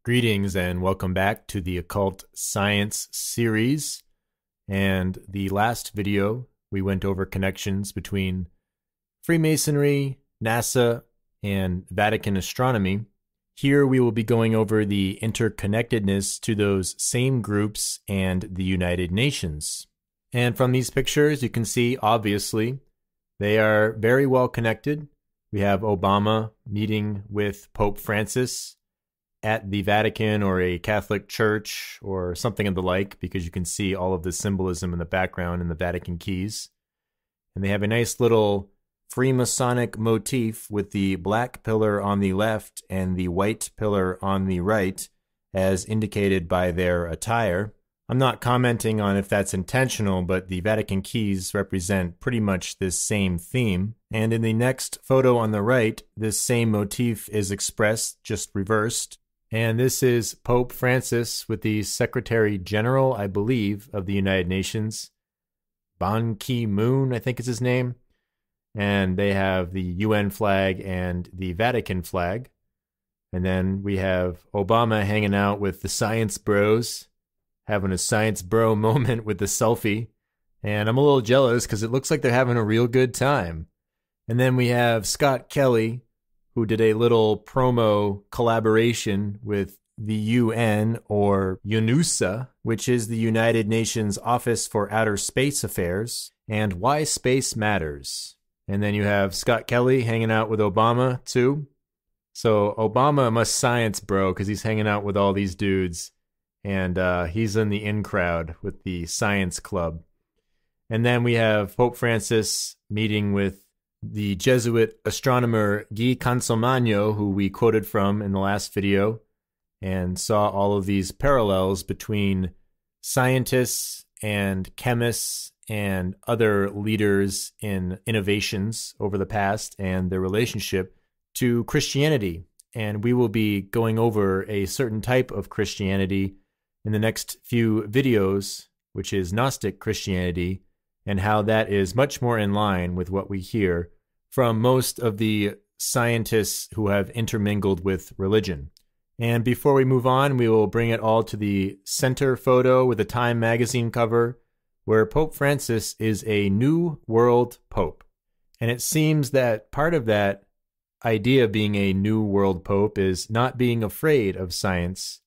Greetings and welcome back to the Occult Science series. And the last video, we went over connections between Freemasonry, NASA, and Vatican astronomy. Here we will be going over the interconnectedness to those same groups and the United Nations. And from these pictures, you can see, obviously, they are very well connected. We have Obama meeting with Pope Francis at the Vatican or a Catholic church or something of the like, because you can see all of the symbolism in the background in the Vatican keys. And they have a nice little Freemasonic motif with the black pillar on the left and the white pillar on the right, as indicated by their attire. I'm not commenting on if that's intentional, but the Vatican keys represent pretty much this same theme. And in the next photo on the right, this same motif is expressed, just reversed. And this is Pope Francis with the Secretary General, I believe, of the United Nations. Ban Ki-moon, I think is his name. And they have the UN flag and the Vatican flag. And then we have Obama hanging out with the science bros, having a science bro moment with the selfie. And I'm a little jealous because it looks like they're having a real good time. And then we have Scott Kelly, who did a little promo collaboration with the UN, or UNUSA, which is the United Nations Office for Outer Space Affairs, and Why Space Matters. And then you have Scott Kelly hanging out with Obama, too. So Obama must science bro, because he's hanging out with all these dudes, and he's in the in crowd with the science club. And then we have Pope Francis meeting with the Jesuit astronomer Guy Consolmagno, who we quoted from in the last video, and saw all of these parallels between scientists and chemists and other leaders in innovations over the past and their relationship to Christianity. And we will be going over a certain type of Christianity in the next few videos, which is Gnostic Christianity, and how that is much more in line with what we hear from most of the scientists who have intermingled with religion. And before we move on, we will bring it all to the center photo with a Time magazine cover, where Pope Francis is a New World Pope. And it seems that part of that idea of being a New World Pope is not being afraid of science,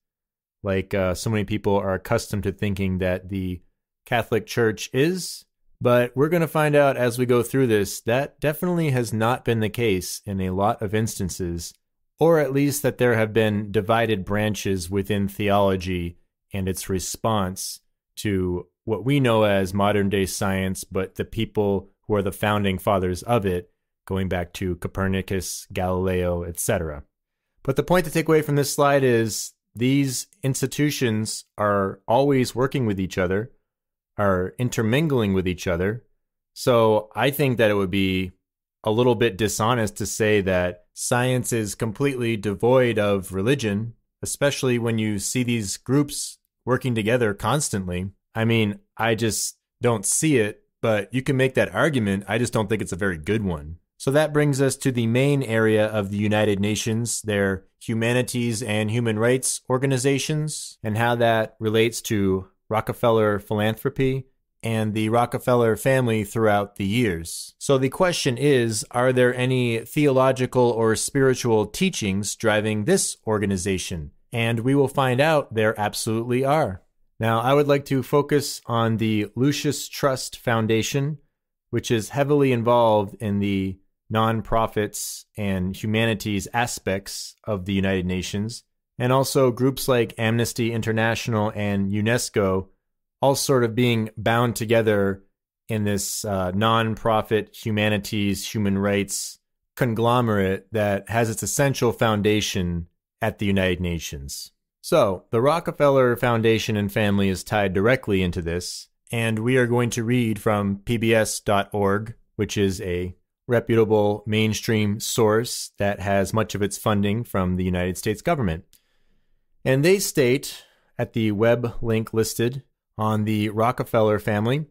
like so many people are accustomed to thinking that the Catholic Church is. But we're going to find out as we go through this that definitely has not been the case in a lot of instances, or at least that there have been divided branches within theology and its response to what we know as modern-day science, but the people who are the founding fathers of it, going back to Copernicus, Galileo, etc. But the point to take away from this slide is these institutions are always working with each other, are intermingling with each other. So I think that it would be a little bit dishonest to say that science is completely devoid of religion, especially when you see these groups working together constantly. I mean, I just don't see it, but you can make that argument. I just don't think it's a very good one. So that brings us to the main area of the United Nations, their humanities and human rights organizations, and how that relates to Rockefeller philanthropy and the Rockefeller family throughout the years. So the question is, are there any theological or spiritual teachings driving this organization? And we will find out there absolutely are. Now, I would like to focus on the Lucis Trust Foundation, which is heavily involved in the nonprofits and humanities aspects of the United Nations, and also groups like Amnesty International and UNESCO, all sort of being bound together in this non-profit humanities, human rights conglomerate that has its essential foundation at the United Nations. So, the Rockefeller Foundation and family is tied directly into this, and we are going to read from PBS.org, which is a reputable mainstream source that has much of its funding from the United States government. And they state, at the web link listed on the Rockefeller family,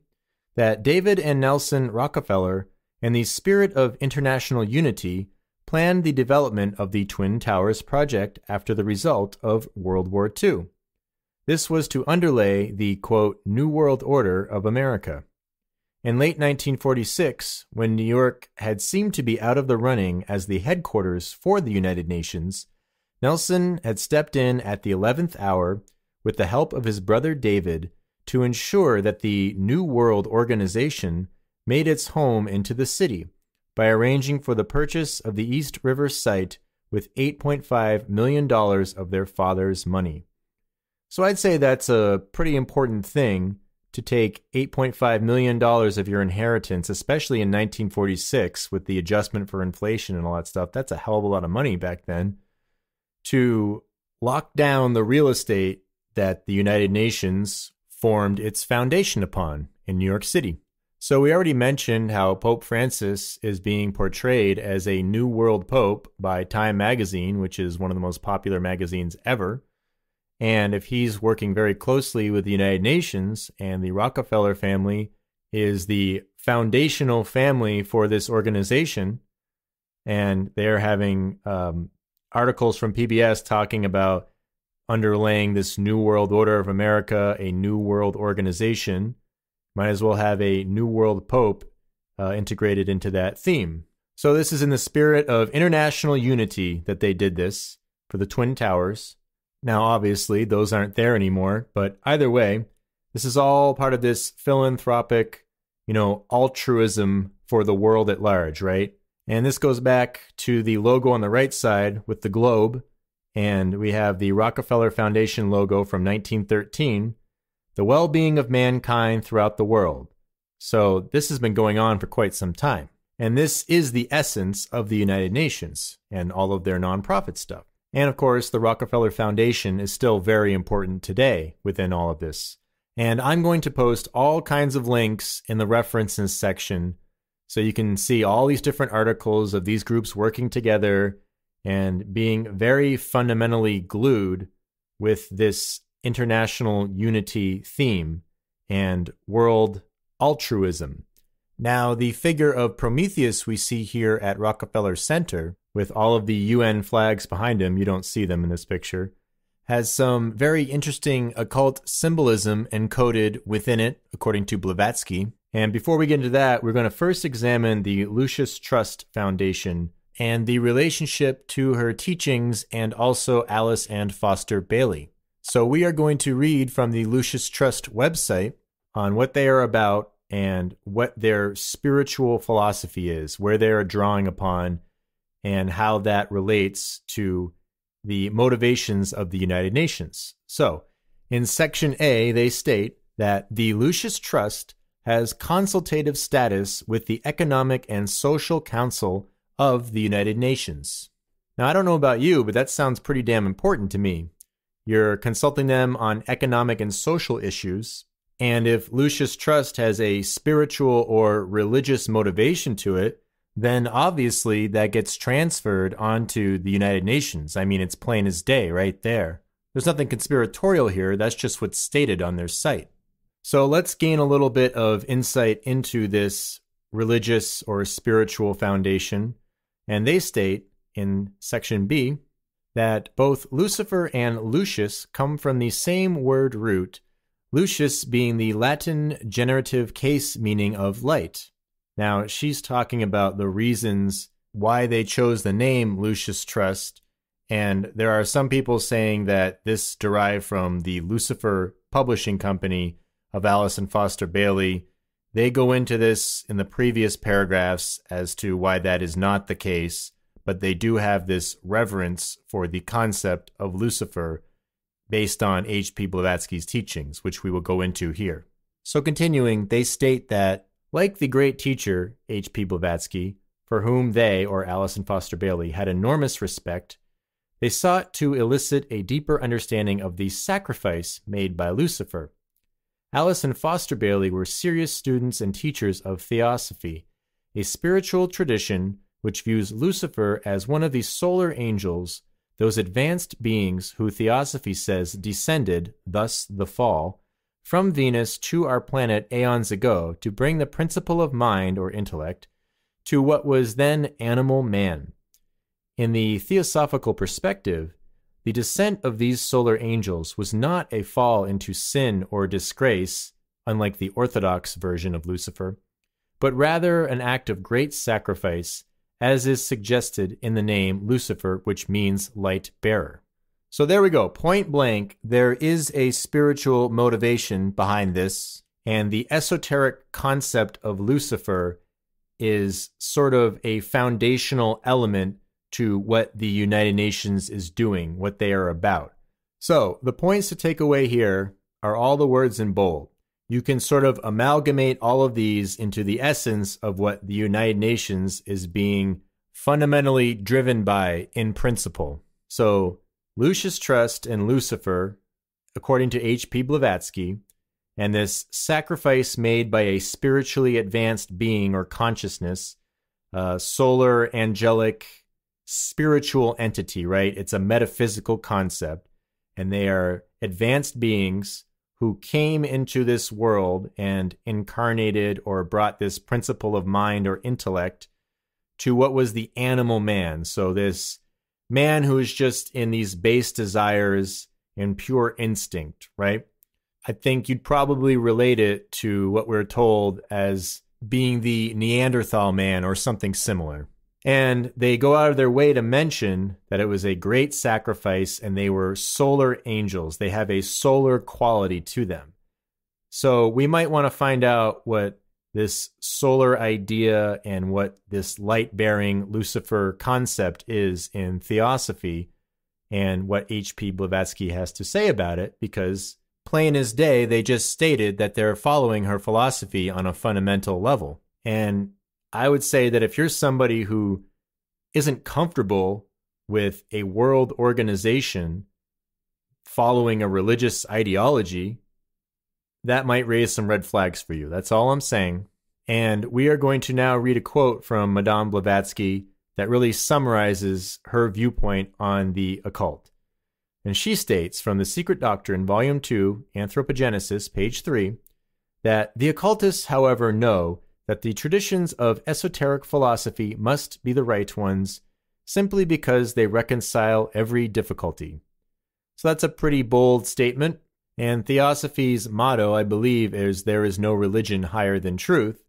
that David and Nelson Rockefeller, in the spirit of international unity, planned the development of the Twin Towers project after the result of World War II. This was to underlay the, quote, New World Order of America. In late 1946, when New York had seemed to be out of the running as the headquarters for the United Nations, Nelson had stepped in at the 11th hour with the help of his brother David to ensure that the New World Organization made its home into the city by arranging for the purchase of the East River site with $8.5 million of their father's money. So I'd say that's a pretty important thing to take $8.5 million of your inheritance, especially in 1946 with the adjustment for inflation and all that stuff. That's a hell of a lot of money back then, to lock down the real estate that the United Nations formed its foundation upon in New York City. So we already mentioned how Pope Francis is being portrayed as a New World Pope by Time magazine, which is one of the most popular magazines ever. And if he's working very closely with the United Nations, and the Rockefeller family is the foundational family for this organization, and they're having articles from PBS talking about underlaying this New World Order of America, a New World Organization, might as well have a New World Pope integrated into that theme. So this is in the spirit of international unity that they did this for the Twin Towers. Now, obviously, those aren't there anymore, but either way, this is all part of this philanthropic, altruism for the world at large, right? And this goes back to the logo on the right side with the globe, and we have the Rockefeller Foundation logo from 1913, the well-being of mankind throughout the world. So this has been going on for quite some time. And this is the essence of the United Nations and all of their nonprofit stuff. And of course, the Rockefeller Foundation is still very important today within all of this. And I'm going to post all kinds of links in the references section so you can see all these different articles of these groups working together and being very fundamentally glued with this international unity theme and world altruism. Now, the figure of Prometheus we see here at Rockefeller Center, with all of the UN flags behind him, you don't see them in this picture, has some very interesting occult symbolism encoded within it, according to Blavatsky. And before we get into that, we're going to first examine the Lucis Trust Foundation and the relationship to her teachings and also Alice and Foster Bailey. So we are going to read from the Lucis Trust website on what they are about and what their spiritual philosophy is, where they are drawing upon, and how that relates to the motivations of the United Nations. So, in Section A, they state that the Lucis Trust has consultative status with the Economic and Social Council of the United Nations. Now, I don't know about you, but that sounds pretty damn important to me. You're consulting them on economic and social issues, and if Lucis Trust has a spiritual or religious motivation to it, then obviously that gets transferred onto the United Nations. I mean, it's plain as day right there. There's nothing conspiratorial here. That's just what's stated on their site. So let's gain a little bit of insight into this religious or spiritual foundation. And they state in Section B that both Lucifer and Lucius come from the same word root, Lucius being the Latin generative case meaning of light. Now, she's talking about the reasons why they chose the name Lucis Trust, and there are some people saying that this derived from the Lucifer publishing company of Alice and Foster Bailey. They go into this in the previous paragraphs as to why that is not the case, but they do have this reverence for the concept of Lucifer based on H.P. Blavatsky's teachings, which we will go into here. So continuing, they state that like the great teacher, H.P. Blavatsky, for whom they, or Alice and Foster Bailey, had enormous respect, they sought to elicit a deeper understanding of the sacrifice made by Lucifer. Alice and Foster Bailey were serious students and teachers of theosophy, a spiritual tradition which views Lucifer as one of the solar angels, those advanced beings who theosophy says descended, thus the fall, from Venus to our planet aeons ago to bring the principle of mind or intellect to what was then animal man. In the theosophical perspective, the descent of these solar angels was not a fall into sin or disgrace, unlike the orthodox version of Lucifer, but rather an act of great sacrifice, as is suggested in the name Lucifer, which means light bearer. So there we go, point blank, there is a spiritual motivation behind this, and the esoteric concept of Lucifer is sort of a foundational element to what the United Nations is doing, what they are about. So the points to take away here are all the words in bold. You can sort of amalgamate all of these into the essence of what the United Nations is being fundamentally driven by in principle. So Lucis Trust and Lucifer, according to H.P. Blavatsky, and this sacrifice made by a spiritually advanced being or consciousness, solar, angelic, spiritual entity, right? It's a metaphysical concept, and they are advanced beings who came into this world and incarnated or brought this principle of mind or intellect to what was the animal man. So this man who is just in these base desires and pure instinct, right? I think you'd probably relate it to what we're told as being the Neanderthal man or something similar. And they go out of their way to mention that it was a great sacrifice and they were solar angels. They have a solar quality to them. So we might want to find out what this solar idea and what this light-bearing Lucifer concept is in theosophy and what H.P. Blavatsky has to say about it, because plain as day, they just stated that they're following her philosophy on a fundamental level. And I would say that if you're somebody who isn't comfortable with a world organization following a religious ideology, that might raise some red flags for you. That's all I'm saying. And we are going to now read a quote from Madame Blavatsky that really summarizes her viewpoint on the occult. And she states from The Secret Doctrine, Volume 2, Anthropogenesis, page 3, that the occultists, however, know that the traditions of esoteric philosophy must be the right ones simply because they reconcile every difficulty. So that's a pretty bold statement. And Theosophy's motto, I believe, is there is no religion higher than truth.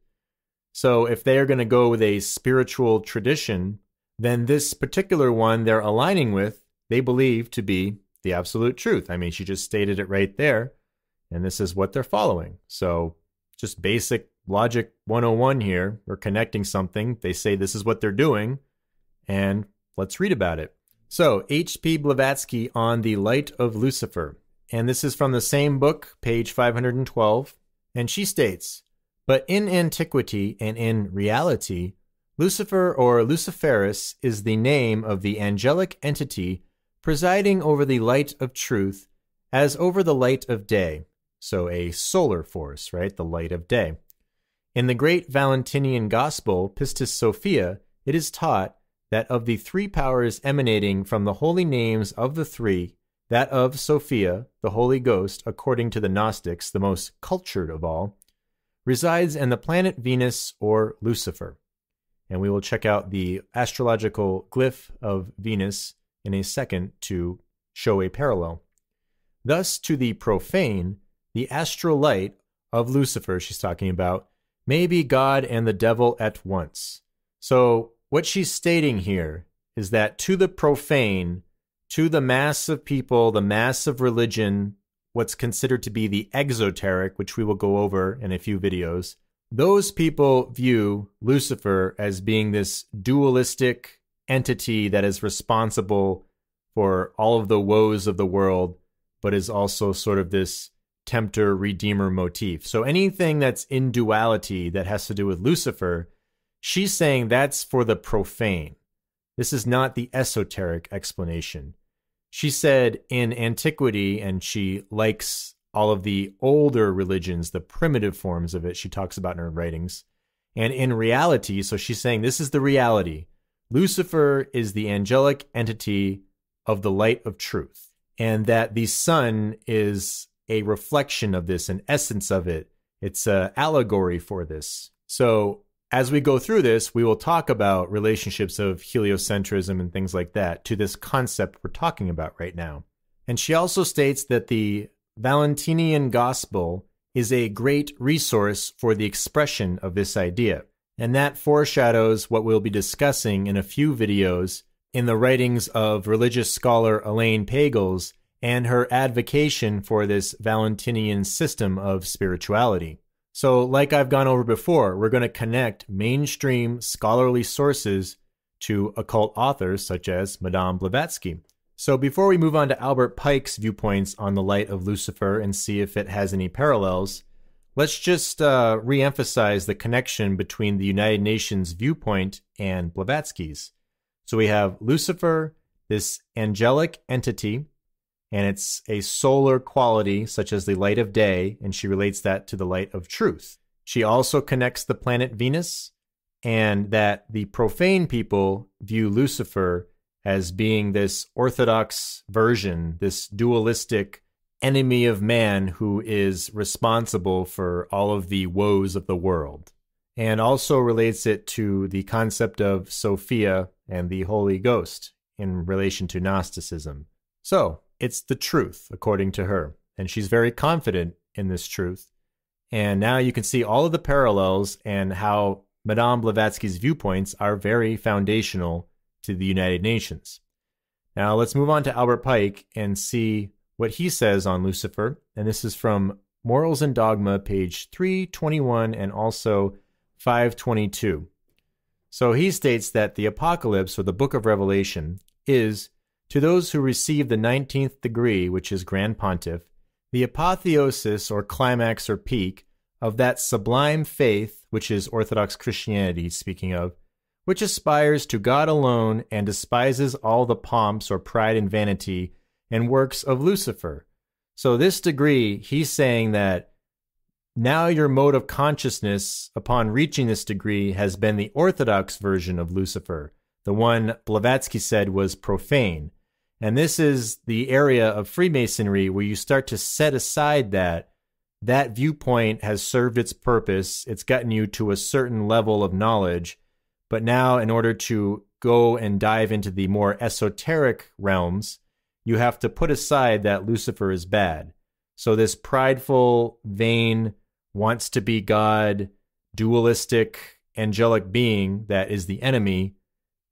So if they are going to go with a spiritual tradition, then this particular one they're aligning with, they believe to be the absolute truth. I mean, she just stated it right there, and this is what they're following. So just basic logic 101 here. We're connecting something. They say this is what they're doing, and let's read about it. So H.P. Blavatsky on the Light of Lucifer. And this is from the same book, page 512. And she states, but in antiquity and in reality, Lucifer or Luciferus is the name of the angelic entity presiding over the light of truth as over the light of day. So a solar force, right? The light of day. In the great Valentinian Gospel, Pistis Sophia, it is taught that of the three powers emanating from the holy names of the three, that of Sophia, the Holy Ghost, according to the Gnostics, the most cultured of all, resides in the planet Venus or Lucifer. And we will check out the astrological glyph of Venus in a second to show a parallel. Thus, to the profane, the astral light of Lucifer, she's talking about, may be God and the devil at once. So what she's stating here is that to the profane, to the mass of people, the mass of religion, what's considered to be the exoteric, which we will go over in a few videos, those people view Lucifer as being this dualistic entity that is responsible for all of the woes of the world, but is also sort of this tempter, redeemer motif. So anything that's in duality that has to do with Lucifer, she's saying that's for the profane. This is not the esoteric explanation. She said in antiquity, and she likes all of the older religions, the primitive forms of it, she talks about in her writings. And in reality, so she's saying this is the reality. Lucifer is the angelic entity of the light of truth, and that the sun is a reflection of this, an essence of it. It's an allegory for this. So as we go through this, we will talk about relationships of heliocentrism and things like that to this concept we're talking about right now. And she also states that the Valentinian Gospel is a great resource for the expression of this idea. And that foreshadows what we'll be discussing in a few videos in the writings of religious scholar Elaine Pagels and her advocation for this Valentinian system of spirituality. So like I've gone over before, we're going to connect mainstream scholarly sources to occult authors such as Madame Blavatsky. So before we move on to Albert Pike's viewpoints on the light of Lucifer and see if it has any parallels, let's just re-emphasize the connection between the United Nations viewpoint and Blavatsky's. So we have Lucifer, this angelic entity, and it's a solar quality such as the light of day, and she relates that to the light of truth. She also connects the planet Venus, and that the profane people view Lucifer as being this orthodox version, this dualistic enemy of man who is responsible for all of the woes of the world, and also relates it to the concept of Sophia and the Holy Ghost in relation to Gnosticism. So, it's the truth, according to her, and she's very confident in this truth. And now you can see all of the parallels and how Madame Blavatsky's viewpoints are very foundational to the United Nations. Now let's move on to Albert Pike and see what he says on Lucifer. And this is from Morals and Dogma, page 321 and also 522. So he states that the Apocalypse, or the Book of Revelation, is, to those who receive the 19th degree, which is Grand Pontiff, the apotheosis or climax or peak of that sublime faith, which is Orthodox Christianity, speaking of, which aspires to God alone and despises all the pomps or pride and vanity and works of Lucifer. So this degree, he's saying that now your mode of consciousness upon reaching this degree has been the Orthodox version of Lucifer, the one Blavatsky said was profane. And this is the area of Freemasonry where you start to set aside that viewpoint has served its purpose, it's gotten you to a certain level of knowledge, but now in order to go and dive into the more esoteric realms, you have to put aside that Lucifer is bad. So this prideful, vain, wants to be God, dualistic, angelic being that is the enemy,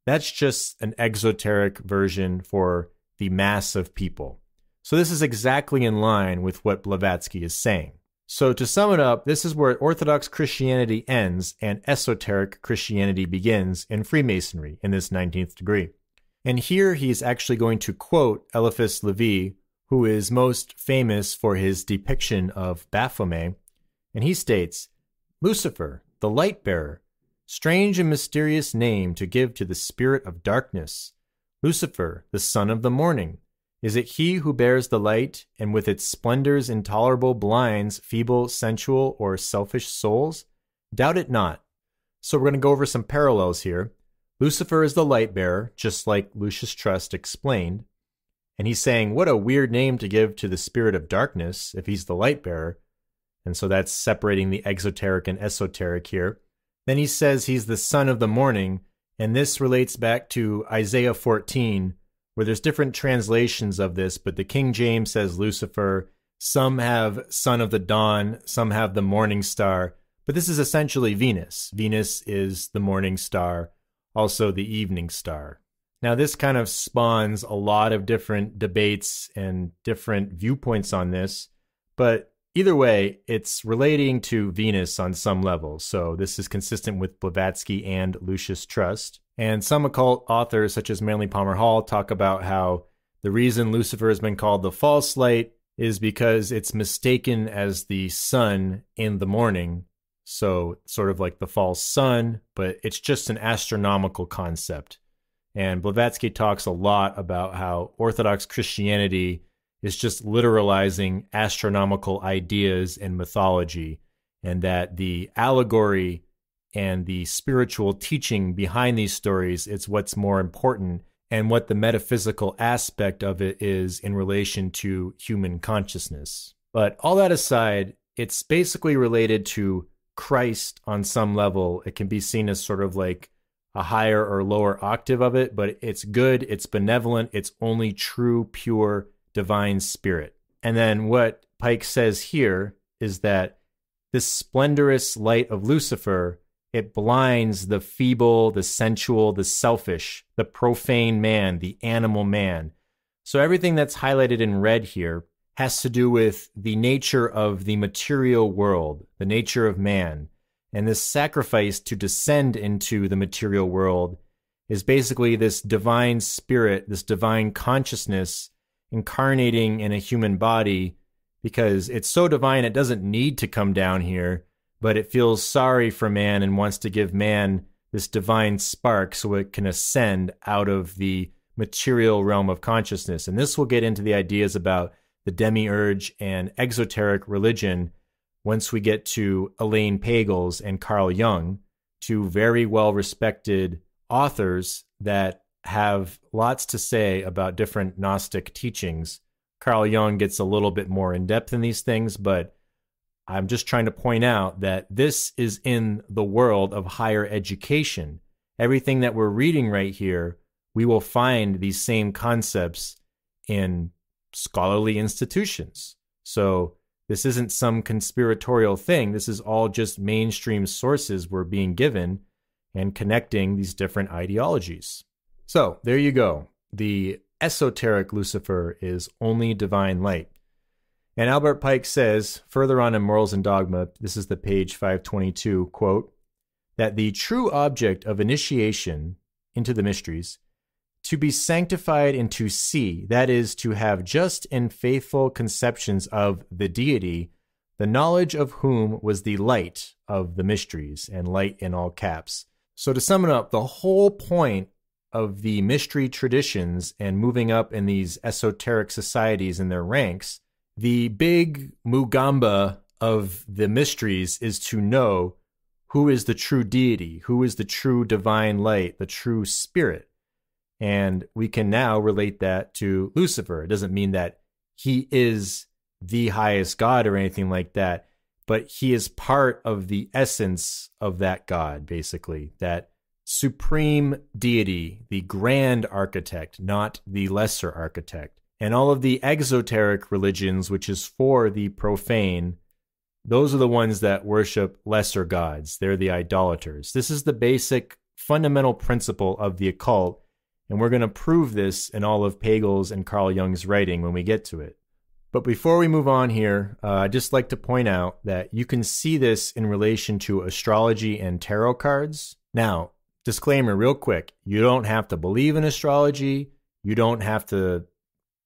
that's just an exoteric version for the mass of people. So this is exactly in line with what Blavatsky is saying. So to sum it up, this is where Orthodox Christianity ends and esoteric Christianity begins in Freemasonry in this 19th degree. And here he's actually going to quote Eliphas Levi, who is most famous for his depiction of Baphomet, and he states, "Lucifer, the light bearer, strange and mysterious name to give to the spirit of darkness. Lucifer, the son of the morning. Is it he who bears the light, and with its splendors intolerable blinds feeble, sensual, or selfish souls? Doubt it not." So we're going to go over some parallels here. Lucifer is the light bearer, just like Lucius Trust explained. And he's saying, what a weird name to give to the spirit of darkness if he's the light bearer. And so that's separating the exoteric and esoteric here. Then he says he's the son of the morning, and this relates back to Isaiah 14, where there's different translations of this, but the King James says Lucifer, some have son of the dawn, some have the morning star, but this is essentially Venus. Venus is the morning star, also the evening star. Now this kind of spawns a lot of different debates and different viewpoints on this, but either way, it's relating to Venus on some level, so this is consistent with Blavatsky and Lucius Trust. And some occult authors, such as Manly Palmer Hall, talk about how the reason Lucifer has been called the false light is because it's mistaken as the sun in the morning. So sort of like the false sun, but it's just an astronomical concept. And Blavatsky talks a lot about how Orthodox Christianity is just literalizing astronomical ideas and mythology, and that the allegory and the spiritual teaching behind these stories, it's what's more important, and what the metaphysical aspect of it is in relation to human consciousness. But all that aside, it's basically related to Christ on some level. It can be seen as sort of like a higher or lower octave of it, but it's good, it's benevolent, it's only true, pure, divine spirit. And then what Pike says here is that this splendorous light of Lucifer, it blinds the feeble, the sensual, the selfish, the profane man, the animal man. So everything that's highlighted in red here has to do with the nature of the material world, the nature of man. And this sacrifice to descend into the material world is basically this divine spirit, this divine consciousness incarnating in a human body, because it's so divine it doesn't need to come down here, but it feels sorry for man and wants to give man this divine spark so it can ascend out of the material realm of consciousness. And this will get into the ideas about the demiurge and exoteric religion once we get to Elaine Pagels and Carl Jung, two very well-respected authors that have lots to say about different Gnostic teachings. Carl Jung gets a little bit more in-depth in these things, but I'm just trying to point out that this is in the world of higher education. Everything that we're reading right here, we will find these same concepts in scholarly institutions. So this isn't some conspiratorial thing. This is all just mainstream sources we're being given and connecting these different ideologies. So there you go. The esoteric Lucifer is only divine light. And Albert Pike says, further on in Morals and Dogma, this is the page 522, quote, that the true object of initiation into the mysteries, to be sanctified and to see, that is, to have just and faithful conceptions of the deity, the knowledge of whom was the light of the mysteries, and light in all caps. So to sum it up, the whole point of the mystery traditions and moving up in these esoteric societies in their ranks, the big mugamba of the mysteries is to know who is the true deity, who is the true divine light, the true spirit. And we can now relate that to Lucifer. It doesn't mean that he is the highest God or anything like that, but he is part of the essence of that God, basically, that supreme deity, the grand architect, not the lesser architect. And all of the exoteric religions, which is for the profane, those are the ones that worship lesser gods. They're the idolaters. This is the basic fundamental principle of the occult. And we're going to prove this in all of Pagels and Carl Jung's writing when we get to it. But before we move on here, I'd just like to point out that you can see this in relation to astrology and tarot cards. Now, disclaimer real quick, you don't have to believe in astrology. You don't have to,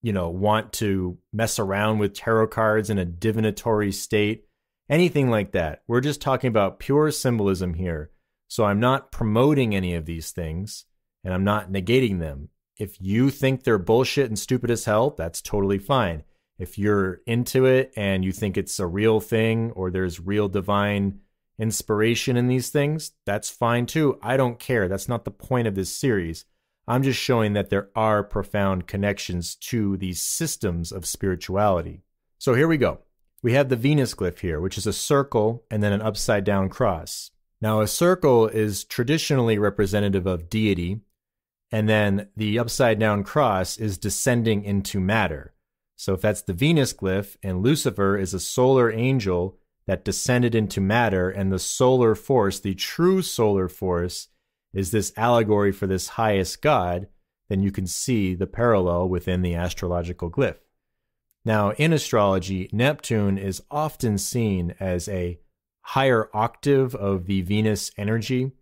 want to mess around with tarot cards in a divinatory state, anything like that. We're just talking about pure symbolism here. So I'm not promoting any of these things. And I'm not negating them. If you think they're bullshit and stupid as hell, that's totally fine. If you're into it and you think it's a real thing or there's real divine inspiration in these things, that's fine too. I don't care. That's not the point of this series. I'm just showing that there are profound connections to these systems of spirituality. So here we go. We have the Venus glyph here, which is a circle and then an upside down cross. Now, a circle is traditionally representative of deity, and then the upside-down cross is descending into matter. So if that's the Venus glyph, and Lucifer is a solar angel that descended into matter, and the solar force, the true solar force, is this allegory for this highest God, then you can see the parallel within the astrological glyph. Now, in astrology, Neptune is often seen as a higher octave of the Venus energy.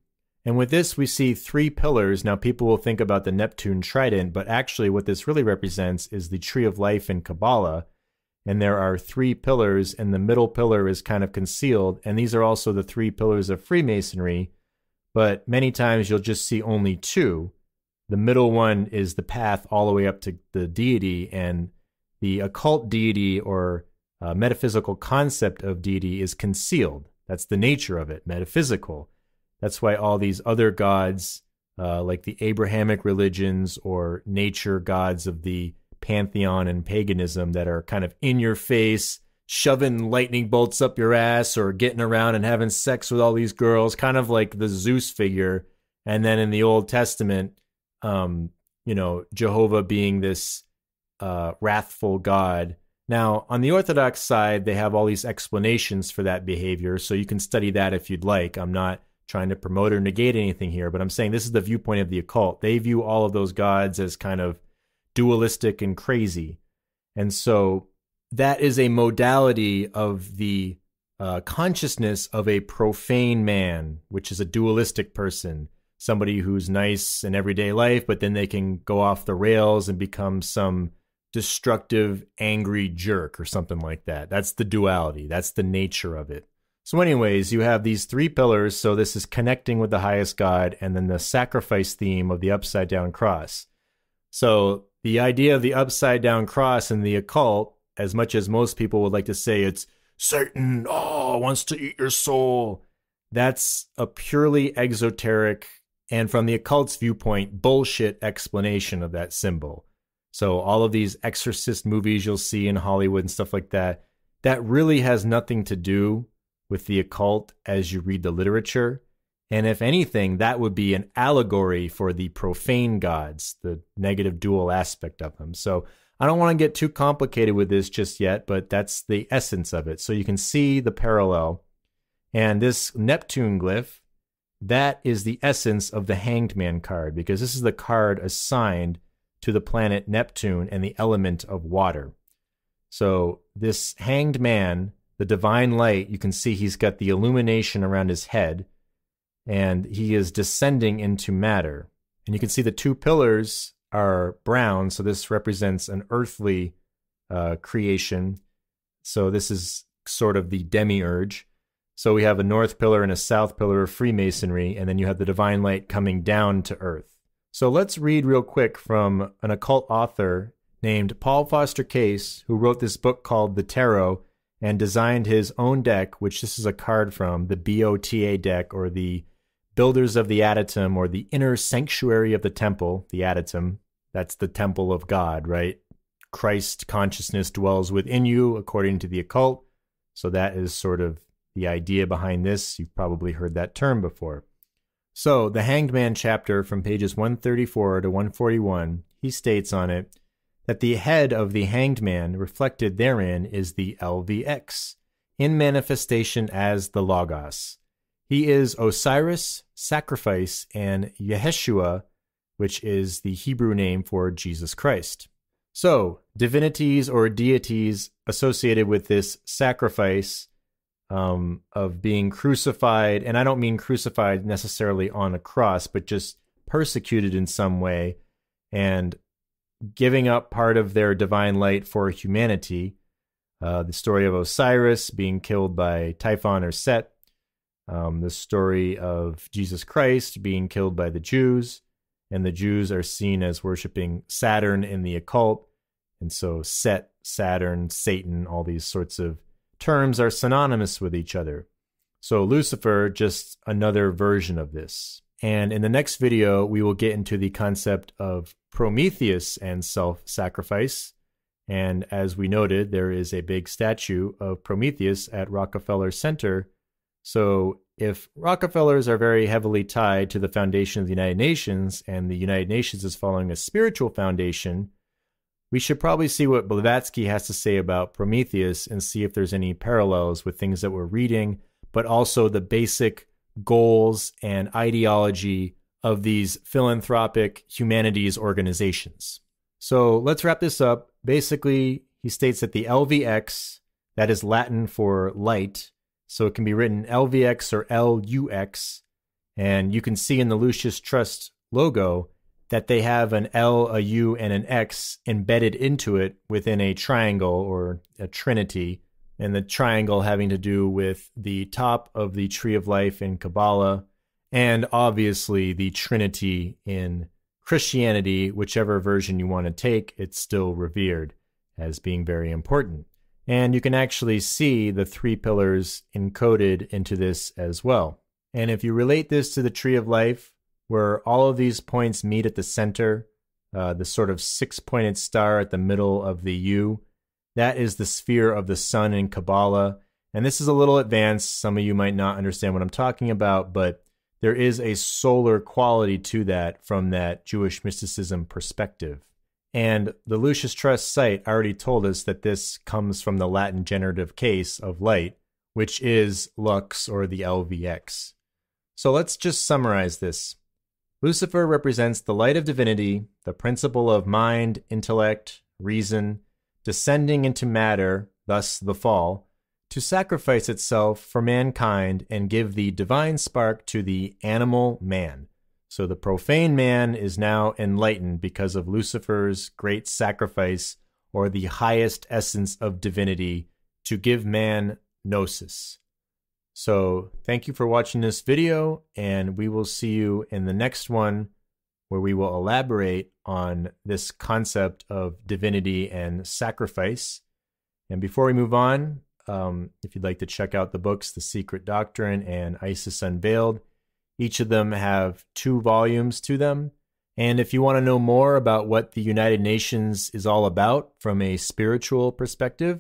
And with this, we see three pillars. Now, people will think about the Neptune trident, but actually what this really represents is the tree of life in Kabbalah. And there are three pillars, and the middle pillar is kind of concealed. And these are also the three pillars of Freemasonry, but many times you'll just see only two. The middle one is the path all the way up to the deity, and the occult deity or metaphysical concept of deity is concealed. That's the nature of it, metaphysical. That's why all these other gods, like the Abrahamic religions or nature gods of the pantheon and paganism that are kind of in your face, shoving lightning bolts up your ass or getting around and having sex with all these girls, kind of like the Zeus figure. And then in the Old Testament, Jehovah being this wrathful God. Now, on the Orthodox side, they have all these explanations for that behavior, so you can study that if you'd like. I'm not trying to promote or negate anything here, but I'm saying this is the viewpoint of the occult. They view all of those gods as kind of dualistic and crazy. And so that is a modality of the consciousness of a profane man, which is a dualistic person, somebody who's nice in everyday life, but then they can go off the rails and become some destructive, angry jerk or something like that. That's the duality. That's the nature of it. So anyways, you have these three pillars. So this is connecting with the highest God, and then the sacrifice theme of the upside down cross. So the idea of the upside down cross in the occult, as much as most people would like to say it's Satan, wants to eat your soul, that's a purely exoteric and, from the occult's viewpoint, bullshit explanation of that symbol. So all of these exorcist movies you'll see in Hollywood and stuff like that, that really has nothing to do with the occult as you read the literature. And if anything, that would be an allegory for the profane gods, the negative dual aspect of them. So I don't want to get too complicated with this just yet, but that's the essence of it. So you can see the parallel. And this Neptune glyph, that is the essence of the Hanged Man card, because this is the card assigned to the planet Neptune and the element of water. So this Hanged Man, the divine light, you can see he's got the illumination around his head, and he is descending into matter. And you can see the two pillars are brown, so this represents an earthly creation. So this is sort of the demiurge. So we have a north pillar and a south pillar of Freemasonry, and then you have the divine light coming down to earth. So let's read real quick from an occult author named Paul Foster Case, who wrote this book called The Tarot and designed his own deck, which this is a card from, the BOTA deck, or the Builders of the Adytum, or the Inner Sanctuary of the Temple, the Adytum. That's the temple of God, right? Christ consciousness dwells within you, according to the occult. So that is sort of the idea behind this. You've probably heard that term before. So the Hanged Man chapter from pages 134 to 141, he states on it that the head of the Hanged Man reflected therein is the LVX, in manifestation as the Logos. He is Osiris, sacrifice, and Yeshua, which is the Hebrew name for Jesus Christ. So divinities or deities associated with this sacrifice of being crucified, and I don't mean crucified necessarily on a cross, but just persecuted in some way and giving up part of their divine light for humanity. The story of Osiris being killed by Typhon or Set, the story of Jesus Christ being killed by the Jews, and the Jews are seen as worshiping Saturn in the occult, and so Set, Saturn, Satan, all these sorts of terms are synonymous with each other. So Lucifer, just another version of this. And in the next video, we will get into the concept of Prometheus and self-sacrifice. And as we noted, there is a big statue of Prometheus at Rockefeller Center. So if Rockefellers are very heavily tied to the foundation of the United Nations, and the United Nations is following a spiritual foundation, we should probably see what Blavatsky has to say about Prometheus and see if there's any parallels with things that we're reading, but also the basic goals and ideology of these philanthropic humanities organizations. So let's wrap this up. Basically, he states that the LVX, that is Latin for light, so it can be written LVX or LUX, and you can see in the Lucis Trust logo that they have an L, a U, and an X embedded into it within a triangle or a trinity, and the triangle having to do with the top of the Tree of Life in Kabbalah, and obviously the Trinity in Christianity. Whichever version you want to take, it's still revered as being very important. And you can actually see the three pillars encoded into this as well. And if you relate this to the Tree of Life, where all of these points meet at the center, the sort of six-pointed star at the middle of the U, That is the sphere of the sun in Kabbalah. And this is a little advanced. Some of you might not understand what I'm talking about, but there is a solar quality to that from that Jewish mysticism perspective. And the Lucis Trъст site already told us that this comes from the Latin generative case of light, which is lux, or the LVX. So let's just summarize this. Lucifer represents the light of divinity, the principle of mind, intellect, reason, descending into matter, thus the fall, to sacrifice itself for mankind and give the divine spark to the animal man. So the profane man is now enlightened because of Lucifer's great sacrifice, or the highest essence of divinity, to give man gnosis. So thank you for watching this video, and we will see you in the next one, where we will elaborate on this concept of divinity and sacrifice. And before we move on, if you'd like to check out the books, The Secret Doctrine and Isis Unveiled, each of them have 2 volumes to them. And if you want to know more about what the United Nations is all about from a spiritual perspective,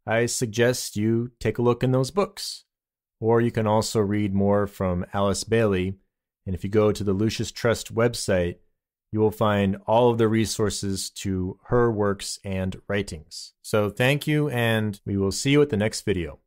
I suggest you take a look in those books. Or you can also read more from Alice Bailey. And if you go to the Lucis Trъст website, you will find all of the resources to her works and writings. So thank you, and we will see you at the next video.